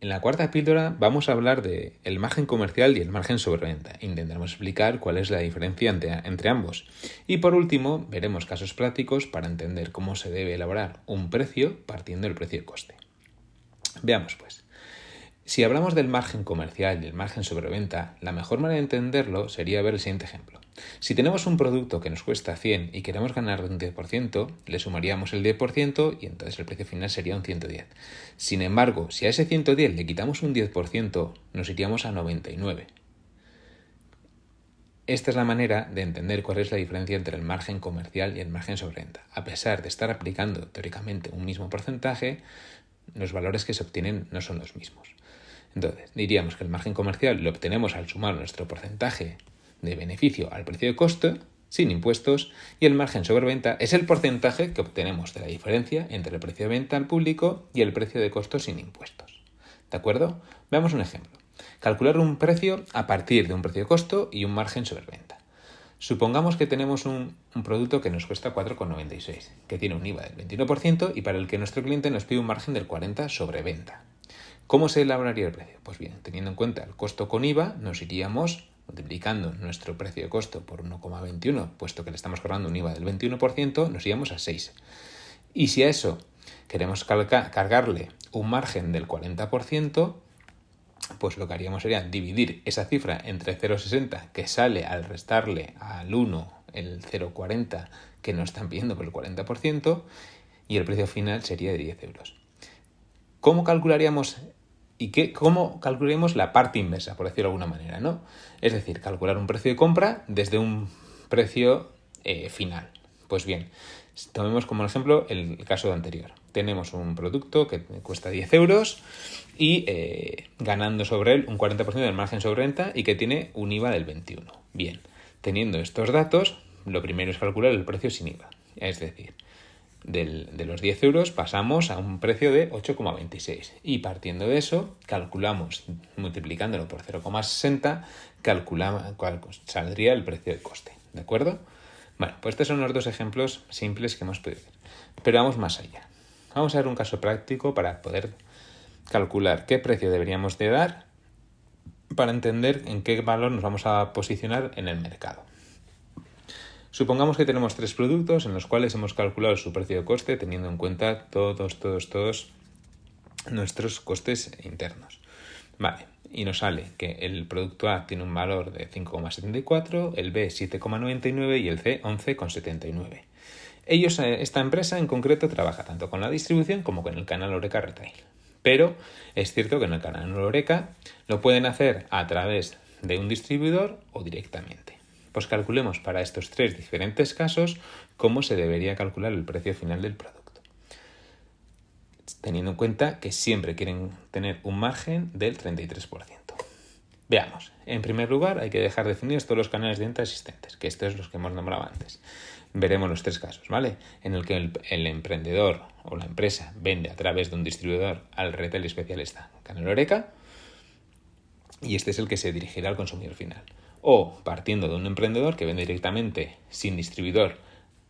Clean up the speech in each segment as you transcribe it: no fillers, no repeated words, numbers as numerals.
En la cuarta píldora vamos a hablar de el margen comercial y el margen sobreventa. Intentaremos explicar cuál es la diferencia entre ambos. Y por último, veremos casos prácticos para entender cómo se debe elaborar un precio partiendo del precio de coste. Veamos pues. Si hablamos del margen comercial y el margen sobreventa, la mejor manera de entenderlo sería ver el siguiente ejemplo. Si tenemos un producto que nos cuesta 100 y queremos ganar un 10%, le sumaríamos el 10% y entonces el precio final sería un 110. Sin embargo, si a ese 110 le quitamos un 10%, nos iríamos a 99. Esta es la manera de entender cuál es la diferencia entre el margen comercial y el margen sobreventa. A pesar de estar aplicando teóricamente un mismo porcentaje, los valores que se obtienen no son los mismos. Entonces, diríamos que el margen comercial lo obtenemos al sumar nuestro porcentaje de beneficio al precio de coste, sin impuestos, y el margen sobreventa es el porcentaje que obtenemos de la diferencia entre el precio de venta al público y el precio de costo sin impuestos. ¿De acuerdo? Veamos un ejemplo. Calcular un precio a partir de un precio de costo y un margen sobreventa. Supongamos que tenemos un producto que nos cuesta 4,96, que tiene un IVA del 21% y para el que nuestro cliente nos pide un margen del 40% sobre venta. ¿Cómo se elaboraría el precio? Pues bien, teniendo en cuenta el costo con IVA, nos iríamos multiplicando nuestro precio de costo por 1,21, puesto que le estamos cobrando un IVA del 21%, nos iríamos a 6. Y si a eso queremos cargarle un margen del 40%, pues lo que haríamos sería dividir esa cifra entre 0,60, que sale al restarle al 1 el 0,40 que nos están pidiendo por el 40%, y el precio final sería de 10 euros. ¿Cómo calcularíamos cómo calcularíamos la parte inversa, por decirlo de alguna manera, ¿no? Es decir, calcular un precio de compra desde un precio final. Pues bien, tomemos como ejemplo el caso anterior. Tenemos un producto que cuesta 10 euros y ganando sobre él un 40% del margen sobre venta y que tiene un IVA del 21%. Bien, teniendo estos datos, lo primero es calcular el precio sin IVA. Es decir, de los 10 euros pasamos a un precio de 8,26 y partiendo de eso calculamos, multiplicándolo por 0,60, saldría el precio de coste, ¿de acuerdo? Bueno, pues estos son los dos ejemplos simples que hemos podido ver, pero vamos más allá. Vamos a ver un caso práctico para poder calcular qué precio deberíamos de dar para entender en qué valor nos vamos a posicionar en el mercado. Supongamos que tenemos 3 productos en los cuales hemos calculado su precio de coste teniendo en cuenta todos nuestros costes internos. Vale, y nos sale que el producto A tiene un valor de 5,74, el B 7,99 y el C 11,79. Esta empresa en concreto trabaja tanto con la distribución como con el canal Horeca Retail. Pero es cierto que en el canal Horeca lo pueden hacer a través de un distribuidor o directamente. Pues calculemos para estos 3 diferentes casos cómo se debería calcular el precio final del producto. Teniendo en cuenta que siempre quieren tener un margen del 33%. Veamos. En primer lugar, hay que dejar definidos todos los canales de venta existentes, que estos son los que hemos nombrado antes. Veremos los 3 casos, ¿vale? En el que el emprendedor o la empresa vende a través de un distribuidor al retail especialista Canal Horeca y este es el que se dirigirá al consumidor final. O partiendo de un emprendedor que vende directamente sin distribuidor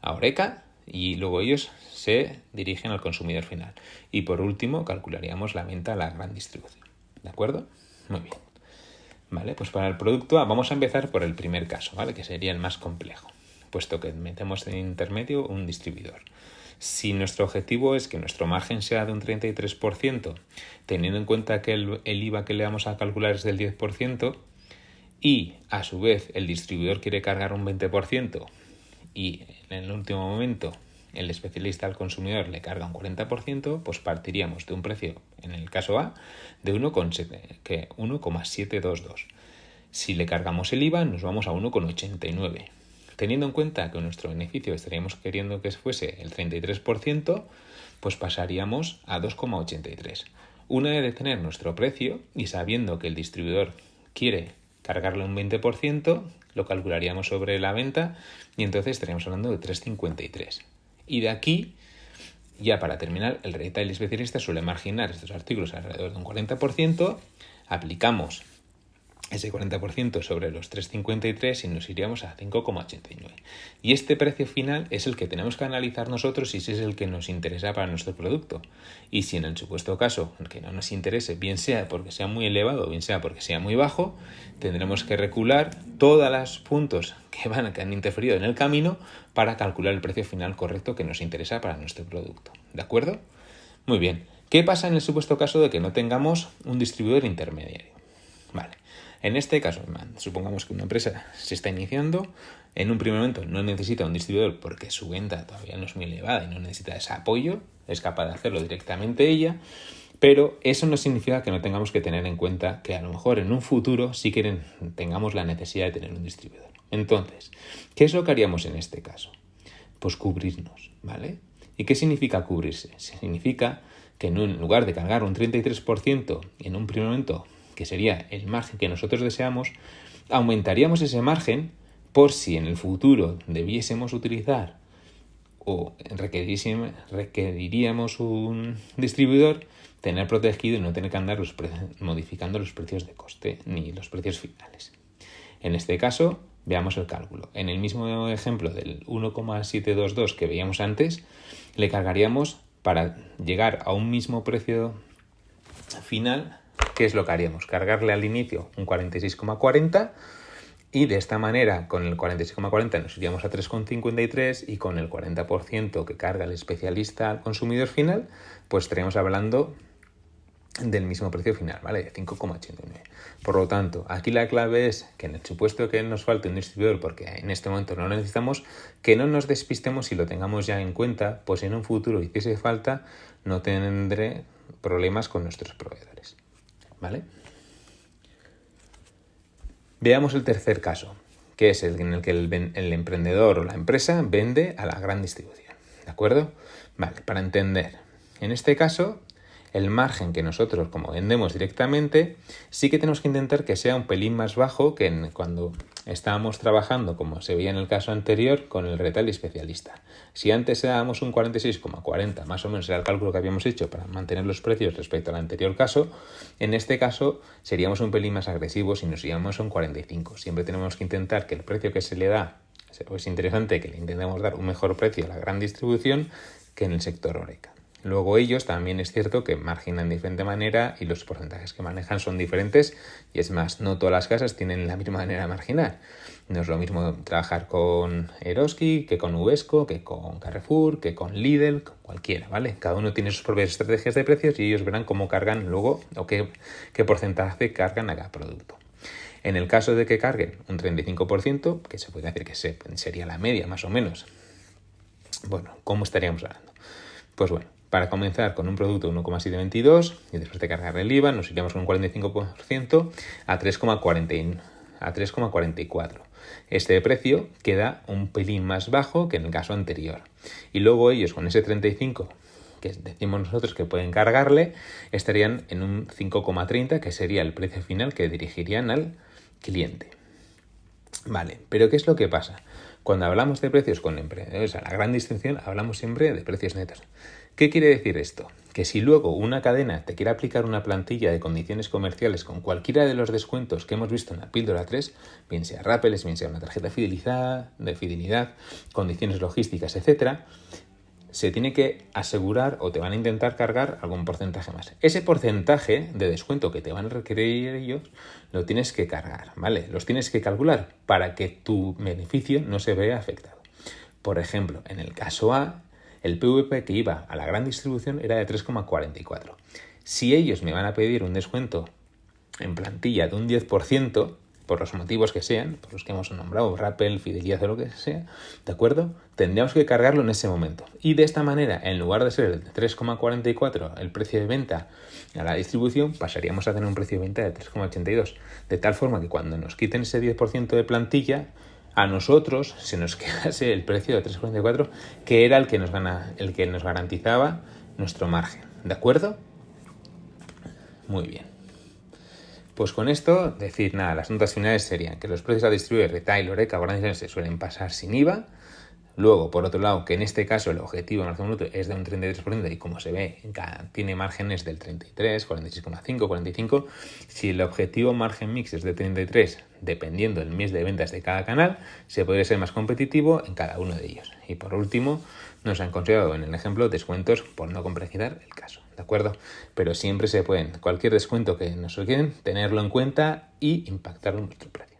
a Horeca y luego ellos se dirigen al consumidor final. Y por último calcularíamos la venta a la gran distribución. ¿De acuerdo? Muy bien. Vale, pues para el producto vamos a empezar por el primer caso, ¿vale? Que sería el más complejo, puesto que metemos en intermedio un distribuidor. Si nuestro objetivo es que nuestro margen sea de un 33%, teniendo en cuenta que el IVA que le vamos a calcular es del 10%, y a su vez el distribuidor quiere cargar un 20% y en el último momento el especialista al consumidor le carga un 40%, pues partiríamos de un precio, en el caso A, de 1,722. Si le cargamos el IVA nos vamos a 1,89. Teniendo en cuenta que nuestro beneficio estaríamos queriendo que fuese el 33%, pues pasaríamos a 2,83. Una vez de tener nuestro precio y sabiendo que el distribuidor quiere cargarle un 20%, lo calcularíamos sobre la venta y entonces estaríamos hablando de 3,53. Y de aquí, ya para terminar, el retail especialista suele marginar estos artículos alrededor de un 40%, aplicamos ese 40% sobre los 3,53 y nos iríamos a 5,89. Y este precio final es el que tenemos que analizar nosotros y ese es el que nos interesa para nuestro producto. Y si en el supuesto caso que no nos interese, bien sea porque sea muy elevado o bien sea porque sea muy bajo, tendremos que recular todos los puntos que han interferido en el camino para calcular el precio final correcto que nos interesa para nuestro producto. ¿De acuerdo? Muy bien. ¿Qué pasa en el supuesto caso de que no tengamos un distribuidor intermediario? Vale. En este caso, supongamos que una empresa se está iniciando, en un primer momento no necesita un distribuidor porque su venta todavía no es muy elevada y no necesita ese apoyo, es capaz de hacerlo directamente ella, pero eso no significa que no tengamos que tener en cuenta que a lo mejor en un futuro sí que tengamos la necesidad de tener un distribuidor. Entonces, ¿qué es lo que haríamos en este caso? Pues cubrirnos, ¿vale? ¿Y qué significa cubrirse? Significa que en lugar de cargar un 33% en un primer momento, que sería el margen que nosotros deseamos, aumentaríamos ese margen por si en el futuro debiésemos utilizar o requeriríamos un distribuidor, tener protegido y no tener que andar modificando los precios de coste ni los precios finales. En este caso, veamos el cálculo. En el mismo ejemplo del 1,722 que veíamos antes, le cargaríamos para llegar a un mismo precio final. ¿Qué es lo que haríamos? Cargarle al inicio un 46,40 y de esta manera con el 46,40 nos iríamos a 3,53 y con el 40% que carga el especialista al consumidor final, pues estaríamos hablando del mismo precio final, ¿vale? De 5,89. Por lo tanto, aquí la clave es que en el supuesto que nos falte un distribuidor, porque en este momento no lo necesitamos, que no nos despistemos y lo tengamos ya en cuenta, pues en un futuro hiciese falta, no tendré problemas con nuestros proveedores, ¿vale? Veamos el tercer caso, que es el en el que el emprendedor o la empresa vende a la gran distribución, ¿de acuerdo? Vale, para entender, en este caso, el margen que nosotros, como vendemos directamente, sí que tenemos que intentar que sea un pelín más bajo que cuando estábamos trabajando, como se veía en el caso anterior, con el retail especialista. Si antes dábamos un 46,40, más o menos era el cálculo que habíamos hecho para mantener los precios respecto al anterior caso, en este caso seríamos un pelín más agresivos y nos iríamos a un 45. Siempre tenemos que intentar que el precio que se le da, es interesante que le intentemos dar un mejor precio a la gran distribución que en el sector Horeca. Luego ellos también es cierto que marginan de diferente manera y los porcentajes que manejan son diferentes y es más, no todas las casas tienen la misma manera de marginar. No es lo mismo trabajar con Eroski que con Uvesco, que con Carrefour, que con Lidl, cualquiera, ¿vale? Cada uno tiene sus propias estrategias de precios y ellos verán cómo cargan luego o qué porcentaje cargan a cada producto. En el caso de que carguen un 35%, que se puede decir que sería la media más o menos, bueno, ¿cómo estaríamos hablando? Pues bueno, para comenzar con un producto 1,722 y después de cargar el IVA nos iríamos con un 45% a 3,44. Este precio queda un pelín más bajo que en el caso anterior. Y luego ellos con ese 35 que decimos nosotros que pueden cargarle, estarían en un 5,30 que sería el precio final que dirigirían al cliente. Vale, pero ¿qué es lo que pasa? Cuando hablamos de precios con emprendedores a la gran distribución, hablamos siempre de precios netos. ¿Qué quiere decir esto? Que si luego una cadena te quiere aplicar una plantilla de condiciones comerciales con cualquiera de los descuentos que hemos visto en la píldora 3, bien sea Rappels, bien sea una tarjeta de fidelidad, condiciones logísticas, etcétera, se tiene que asegurar o te van a intentar cargar algún porcentaje más. Ese porcentaje de descuento que te van a requerir ellos lo tienes que cargar, ¿vale? Los tienes que calcular para que tu beneficio no se vea afectado. Por ejemplo, en el caso A, el PVP que iba a la gran distribución era de 3,44. Si ellos me van a pedir un descuento en plantilla de un 10%, por los motivos que sean, por los que hemos nombrado, Rappel, fidelidad o lo que sea, ¿de acuerdo? Tendríamos que cargarlo en ese momento. Y de esta manera, en lugar de ser el 3,44 el precio de venta a la distribución, pasaríamos a tener un precio de venta de 3,82. De tal forma que cuando nos quiten ese 10% de plantilla, a nosotros se nos quedase el precio de 3,44, que era el que nos garantizaba nuestro margen. ¿De acuerdo? Muy bien. Pues con esto, decir nada, las notas finales serían que los precios a distribuir retail, Horeca, grandes se suelen pasar sin IVA, Luego, por otro lado, que en este caso el objetivo de margen bruto es de un 33% y como se ve, tiene márgenes del 33, 46,5, 45. Si el objetivo margen mix es de 33, dependiendo del mes de ventas de cada canal, se puede ser más competitivo en cada uno de ellos. Y por último, nos han considerado en el ejemplo descuentos por no complejizar el caso, ¿de acuerdo? Pero siempre se pueden, cualquier descuento que nos requieren, tenerlo en cuenta y impactarlo en nuestro precio.